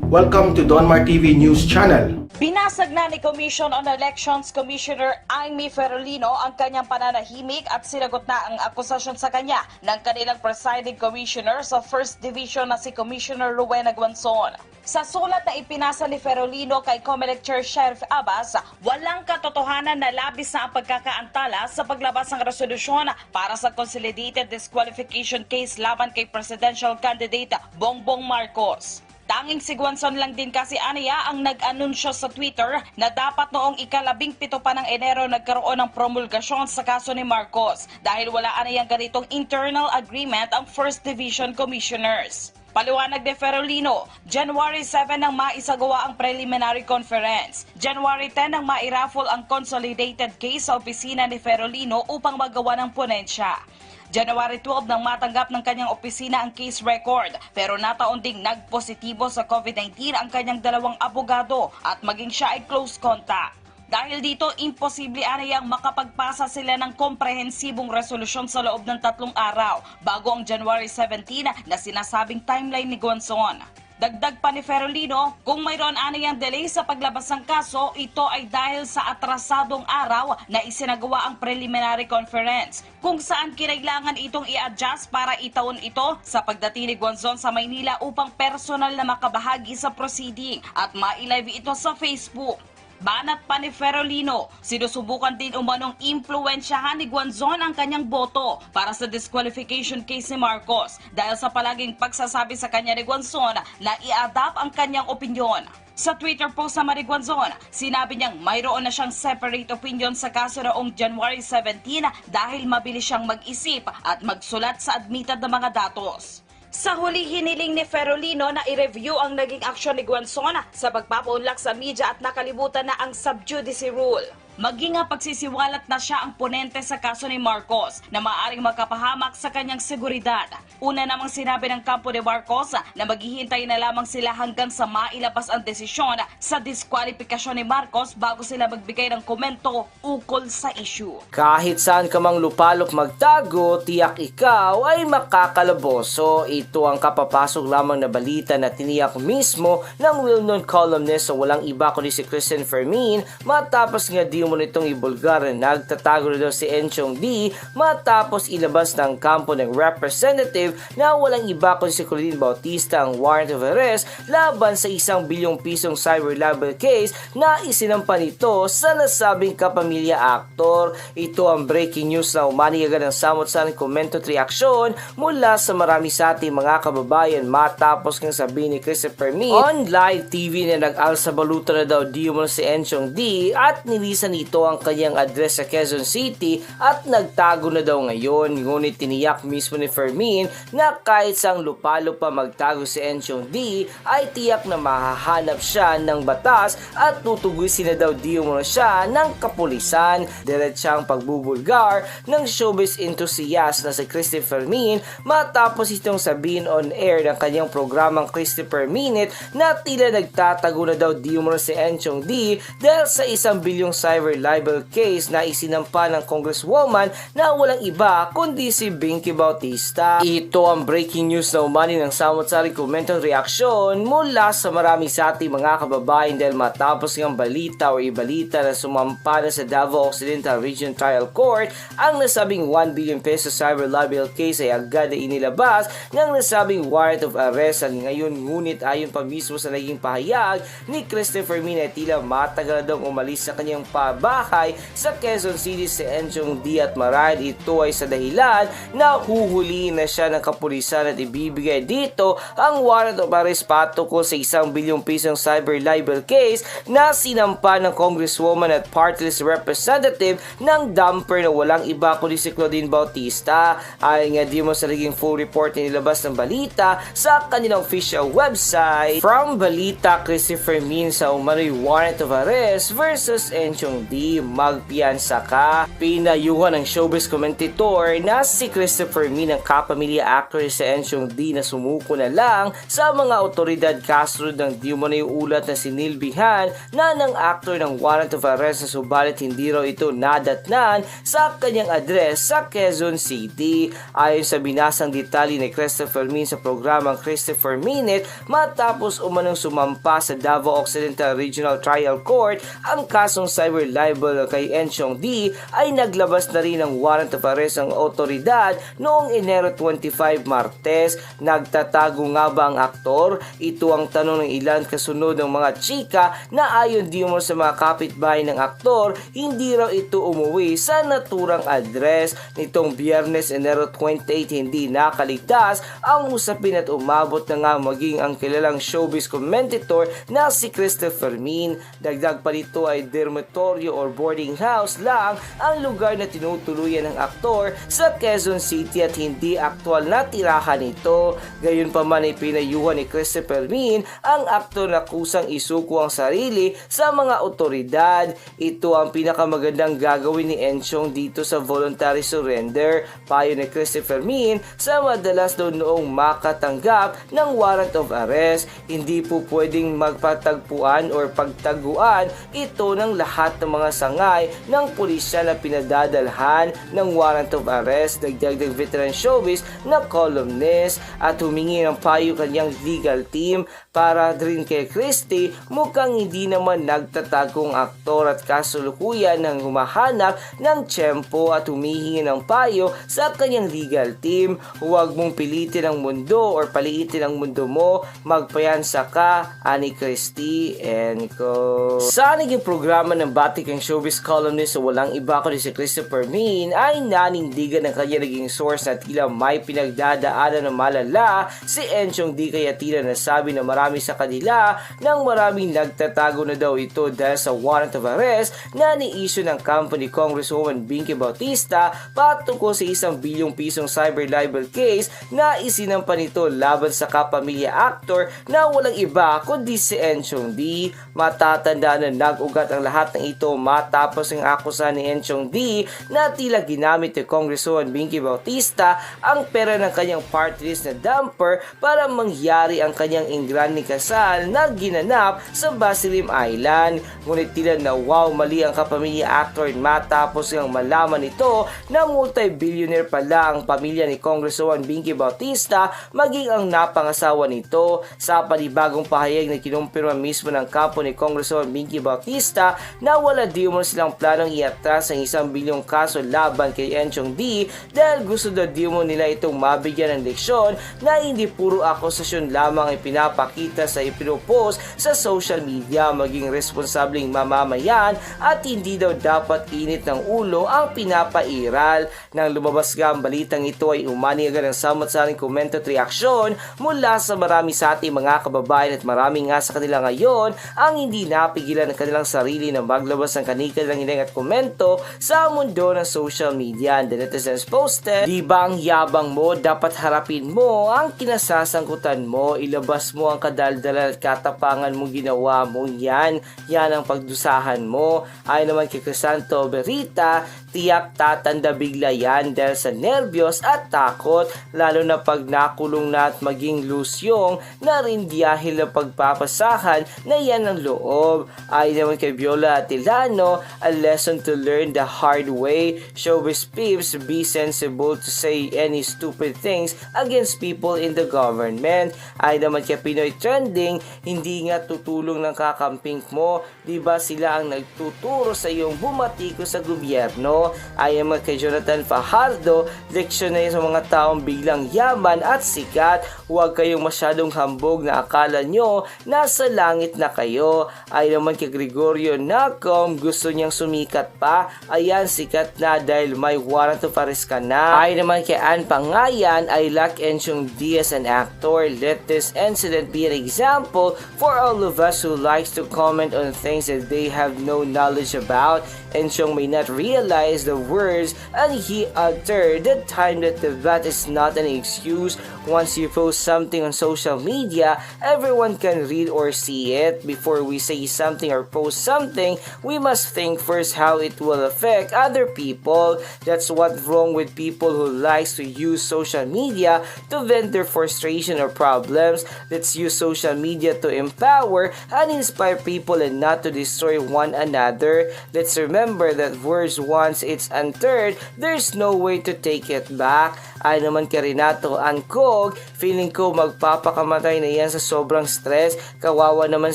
Welcome to Donmar TV News Channel. Binasag na ni Commission on Elections Commissioner Amy Ferolino ang kanyang pananahimik at sinagot na ang akusasyon sa kanya ng kanilang presiding commissioner sa First Division na si Commissioner Rowena Guanzon. Sa sulat na ipinasa ni Ferolino kay COMELEC Chair Sheriff Abbas, walang katotohanan na labis na ang pagkakaantala sa paglabas ng resolusyon para sa consolidated disqualification case laban kay presidential candidate Bongbong Marcos. Tanging si Guanzon lang din kasi aniya ang nag-anunsyo sa Twitter na dapat noong ika-17 pa ng Enero nagkaroon ng promulgasyon sa kaso ni Marcos dahil wala aniyang ganitong internal agreement ang First Division Commissioners. Paliwanag ni Ferolino, January 7 nang maisagawa ang preliminary conference. January 10 nang mairaffle ang consolidated case sa opisina ni Ferolino upang magawa ng ponensya. January 12 nang matanggap ng kanyang opisina ang case record pero nataon ding nagpositibo sa COVID-19 ang kanyang dalawang abogado at maging siya ay close contact. Dahil dito, imposible anayang makapagpasa sila ng komprehensibong resolusyon sa loob ng 3 araw bago ang January 17 na sinasabing timeline ni Guanzon. Dagdag pa ni Ferolino, kung mayroon aniyang delay sa paglabas ng kaso, ito ay dahil sa atrasadong araw na isinagawa ang preliminary conference, kung saan kinailangan itong i-adjust para itaon ito sa pagdating ni Guanzon sa Maynila upang personal na makabahagi sa proceeding at ma-live ito sa Facebook. Banat pa ni Ferolino, sinusubukan din umanong impluwensyahan ni Guanzon ang kanyang boto para sa disqualification case ni Marcos dahil sa palaging pagsasabi sa kanya ni Guanzon na i-adapt ang kanyang opinyon. Sa Twitter post naman ni Guanzon, sinabi niyang mayroon na siyang separate opinion sa kaso noong January 17 dahil mabilis siyang mag-isip at magsulat sa admitted na mga datos. Sa huli, hiniling ni Ferolino na i-review ang naging aksyon ni Guanzon sa pagpapaunlak sa media at nakalimutan na ang sub judice rule. Maging nga pagsisiwalat na siya ang ponente sa kaso ni Marcos na maaaring magkapahamak sa kanyang seguridad. Una namang sinabi ng kampo ni Marcos na maghihintay na lamang sila hanggang sa mailabas ang desisyon sa diskwalifikasyon ni Marcos bago sila magbigay ng komento ukol sa issue. Kahit saan ka mang lupalop magtago, tiyak ikaw ay makakalaboso. Ito ang kapapasok lamang na balita na tiniyak mismo ng well-known columnist sa walang iba kundi si Christian Fermin matapos nga di mo nitong ibulgar na nagtatago na daw si Enchong D matapos ilabas ng kampo ng representative na walang iba kundi si Colleen Bautista ang warrant of arrest laban sa ₱1 bilyong cyber libel case na isinampa nito sa nasabing kapamilya aktor. Ito ang breaking news na umanigagan ng samot-saring komento at reaksyon mula sa marami sa ating mga kababayan matapos ng sabihin ni Christopher Fermin on live TV na nag-alsa baluta na daw di mo si Enchong D at nilisan ito ang kanyang address sa Quezon City at nagtago na daw ngayon. Ngunit tiniyak mismo ni Fermin na kahit sang lupalo pa magtago si Enchong D ay tiyak na mahahanap siya ng batas at tutugusin na daw di mo siya ng kapulisan. Diretsang pagbubulgar ng showbiz enthusiast na si Christopher Fermin matapos itong sabihin on air ng kanyang programang Christopher Minute na tila nagtatago na daw di mo si Enchong D dahil sa ₱1 bilyong cyber libel case na isinampa ng congresswoman na walang iba kundi si Binky Bautista. Ito ang breaking news na umani ng samot-saring komentong reaksyon mula sa marami sa ating mga kababayan dahil matapos ng balita o ibalita na sumampa na sa Davao Occidental Region Trial Court ang nasabing ₱1 billion cyber libel case ay agad na inilabas ng nasabing warrant of arrest ngayon. Ngunit ayon pa mismo sa naging pahayag ni Christopher Fermin ay tila matagal daw umalis sa kanyang bahay sa Quezon City si Enchong D at marahil ito ay sa dahilan na huhulihin na siya ng kapulisan at ibibigay dito ang warrant of arrest patukol sa ₱1 bilyong cyber libel case na sinampa ng congresswoman at party list representative ng dumper na walang iba kundi si Claudine Bautista. Ayon nga di mo sa naging full report na nilabas ng balita sa kanilang official website. From balita Christopher Fermin sa umano'y warrant of arrest versus Enchong Enchong D, magpiyansa ka. Pinayuhan ng showbiz commentator na si Christopher Min ng kapamilya actor si Enchong D na sumuko na lang sa mga otoridad kasunod ng di umano'y ulat na sinilbihan na ng actor ng warrant of arrest na subalit hindi raw ito nadatnan sa kanyang address sa Quezon City. Ayon sa binasang detalye ni Christopher Min sa programang Christopher Minute, matapos umanong sumampa sa Davao Occidental Regional Trial Court ang kasong cyber libel kay Enchong D, ay naglabas na rin ng warrant of arrest ang otoridad noong Enero 25, Martes. Nagtatago nga ba ang aktor? Ito ang tanong ng ilan kasunod ng mga chika na ayon di mo sa mga kapitbahay ng aktor, hindi raw ito umuwi sa naturang address. Nitong Biyernes, Enero 28, hindi nakaligtas ang usapin at umabot na nga maging ang kilalang showbiz commentator na si Christopher Min. Dagdag pa dito ay dormitorio or boarding house lang ang lugar na tinutuluyan ng aktor sa Quezon City at hindi aktwal na tirahan ito. Gayunpaman ay pinayuhan ni Christopher Min ang aktor na kusang isuko ang sarili sa mga otoridad. Ito ang pinakamagandang gagawin ni Enchong dito sa voluntary surrender. Payo ni Christopher Min sa madalas daw noong makatanggap ng warrant of arrest. Hindi po pwedeng magpatagpuan or pagtaguan ito ng lahat ng mga sangay ng pulisya na pinadadalhan ng warrant of arrest. Dagdag ng veteran showbiz na columnist at humingi ng payo kanyang legal team. Para rin kay Christie, mukhang hindi naman nagtatagong aktor at kasulukuyan ng humahanap ng tiyempo at humihingi ng payo sa kanyang legal team. Huwag mong pilitin ang mundo or paliitin ang mundo mo, magpayansa ka, ani Christie. And ko. Sa naging programa ng batikang showbiz columnist sa walang iba kundi si Christopher Min, ay nanindigan ng kanya naging source na tila may pinagdadaanan ng malala si Enchong D, kaya tila nasabi na marami sa kanila nang maraming nagtatago na daw ito dahil sa warrant of arrest na ni-issue ng company Congresswoman Binky Bautista patungkol sa 1 bilyong pisong cyber libel case na isinampa nito laban sa kapamilya actor na walang iba kundi si Enchong D. Matatandaan na nag-ugat ang lahat ng ito matapos ang akusahan ni Enchong D na tila ginamit ni Congresswoman Binky Bautista ang pera ng kanyang party list na dumper para mangyari ang kanyang ingran ni kasal na ginanap sa Basilim Island. Ngunit tila na mali ang kapamilya actor matapos ang malaman nito na multi-billionaire pala ang pamilya ni Congresswoman Binky Bautista maging ang napangasawa nito. Sa panibagong pahayag na kinumpirma mismo ng kampo ni Congresswoman Binky Bautista na wala di mo silang planong iatras ang 1 bilyong kaso laban kay Enchong D dahil gusto daw di mo nila itong mabigyan ng leksyon na hindi puro akusasyon lamang ay pinapakita sa ipinupost sa social media, maging responsabling mamamayan at hindi daw dapat init ng ulo ang pinapairal. Nang lumabas nga ang balitang ito ay umani agad ng samot-saring komento at reaksyon mula sa marami sa ating mga kababayan at marami nga sa kanila ngayon ang hindi napigilan ng kanilang sarili na maglabas ng kanilang hiling at komento sa mundo ng social media. And the netizens posted, "Di ba ang yabang mo, dapat harapin mo ang kinasasangkutan mo, ilabas mo ang kadaldalan at katapangan mo, ginawa mo yan ang pagdusahan mo." Ay naman kay Crisanto Berita, tiyak tatanda bigla yan dahil sa nervyos at takot, lalo na pag nakulong na at maging lusyong na rin dahil ng pagpapasahan na yan ang loob. Ay naman kay Viola Atilano, a lesson to learn the hard way. Showbiz peeps, be sensible to say any stupid things against people in the government. Ay naman kay Pinoy Trending, hindi nga tutulong ng kakamping mo, di ba sila ang nagtuturo sa iyong bumatiko sa gobyerno. Ay naman kay Jonathan Fajardo, leksyon na sa mga taong biglang yaman at sikat, huwag kayong masyadong hambog na akala nyo nasa langit na kayo. Ay naman kay Gregorio Nacom, gusto niyang sumikat pa, ayan sikat na dahil may warrant of arrest ka na. Ay naman kay Ann Pangayan, I like Enchong D as an actor, let this incident be an example for all of us who likes to comment on things that they have no knowledge about. Ensyong may not realize the words and he altered the time that is not an excuse. Once you post something on social media, everyone can read or see it. Before we say something or post something, we must think first how it will affect other people. That's what's wrong with people who likes to use social media to vent their frustration or problems. Let's use social media to empower and inspire people and not to destroy one another. Let's remember that words once it's uttered, there's no way to take it back. Ay naman kay Renato Ancog, feeling ko magpapakamatay na yan sa sobrang stress. Kawawa naman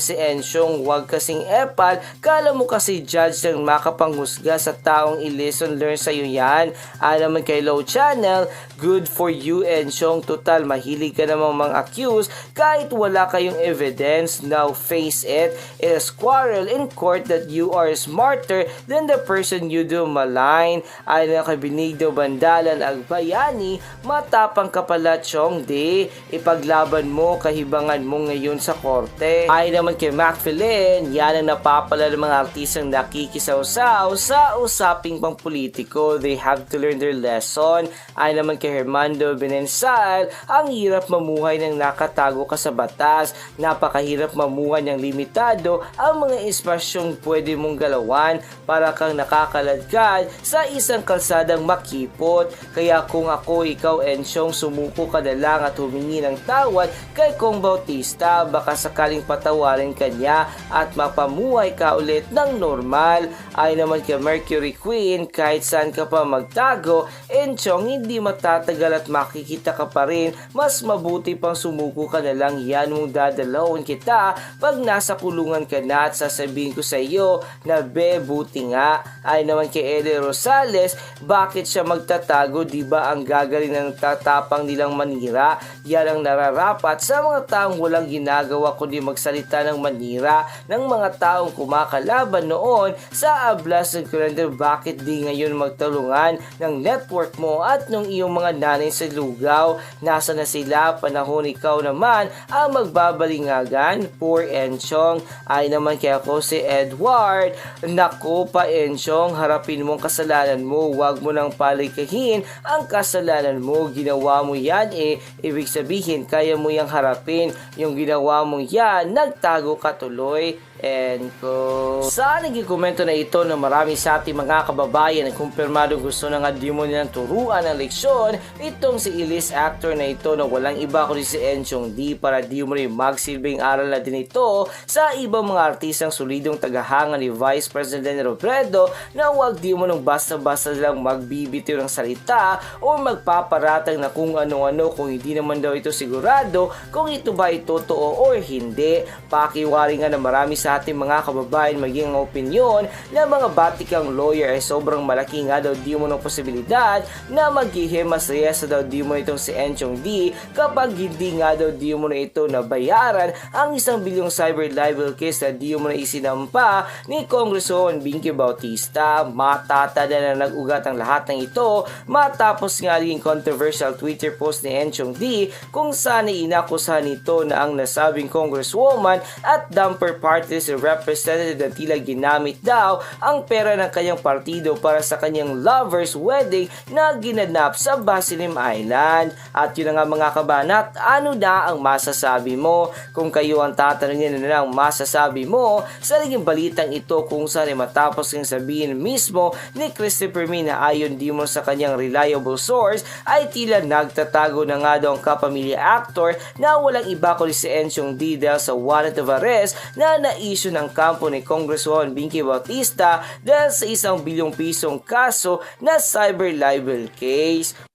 si Ensyong, wag kasing epal. Kala mo kasi judge ng makapanghusga sa taong i-lesson learn sa'yo yan. Ay naman kay Low Channel, good for you Ensyong, total mahilig ka namang mang-accuse kahit wala kayong evidence. Now face it, it is quarrel in court that you are smarter than the person you do malign. Ay naman kay Benigno Bandalan Agbayani, matapang ka pala Chong Di, ipaglaban mo kahibangan mo ngayon sa korte. Ay naman kay Macphilin, yan ang napapala ng mga artistang nakikisawsaw sa usaping pang politiko. They have to learn their lesson. Ay naman kay Hermando Benensal, ang hirap mamuhay ng nakatago ka sa batas. Napakahirap mamuhay ng limitado ang mga espasyong pwede mong galawan, para kang nakakaladkad sa isang kalsadang makipot. Kaya kung ako ikaw Ensyong, sumuko ka na lang at humingi ng tawad kay Kong Bautista, baka sakaling patawarin ka niya at mapamuhay ka ulit ng normal. Ay naman kay Mercury Queen, kahit saan ka pa magtago Ensyong, hindi matatagal at makikita ka pa rin. Mas mabuti pang sumuko ka na lang, yan mong dadalawin kita pag nasa kulungan ka na, at sasabihin ko sa iyo na be, buti nga. Ay naman kay Eddie Rosales, bakit siya magtatago, diba ang gagaling ng tatapang nilang manira? Yan ang nararapat sa mga taong walang ginagawa kundi magsalita ng manira ng mga taong kumakalaban noon sa ablas ng kalendar. Bakit di ngayon magtulungan ng network mo at ng iyong mga nanay sa lugaw? Nasa na sila? Panahon ikaw naman ang magbabalingagan. Poor Ensyong. Ay naman kaya ako si Edward, naku pa Ensyong, harapin mo ang kasalanan mo, wag mo nang palikahin ang kasalanan mo. Ginawa mo yan ibig sabihin kaya mo yang harapin. Yung ginawa mo yan, nagtago ka tuloy. And ko sa naging komento na ito na marami sa ating mga kababayan na kumpirmadong gusto na nga di mo nilang turuan ng leksyon itong si Elise actor na ito na walang iba kundi si Ensyong D, para di mo rin magsilbing aral na din ito sa ibang mga artistang solidong tagahanga ni Vice President Robredo, na wag di mo nang basta-basta lang magbibitiw ng salita o magpaparatang na kung ano-ano kung hindi naman daw ito sigurado kung ito ba ito totoo o hindi. Pakiwari nga na marami sa ating mga kababayan maging ang opinyon na mga batikang lawyer ay sobrang malaki nga daw di mo ng posibilidad na maghihimas reyesa daw di mo itong si Ensyong D kapag hindi nga daw di mo na ito nabayaran ang 1 bilyong cyber libel case na di mo na isinampa ni Congresswoman Binky Bautista. Matatada na nag-ugat ang lahat ng ito matapos nga rin controversial Twitter post ni Ensyong D kung saan inakusahan nito na ang nasabing Congresswoman at Dumper Party representative na tila ginamit daw ang pera ng kanyang partido para sa kanyang lover's wedding na ginanap sa Basilim Island. At yun na nga mga kabanat, ano na ang masasabi mo? Kung kayo ang tatanungin na lang masasabi mo sa naging balitang ito, kung saan matapos ng sabihin mismo ni Christopher Min na ayon di mo sa kanyang reliable source ay tila nagtatago na nga daw ang kapamilya actor na walang iba kundi si Ensyong D dahil sa warrant of arrest na issue ng kampo ni Congresswoman Binky Bautista dahil sa 1 bilyong pisong kaso na cyber libel case.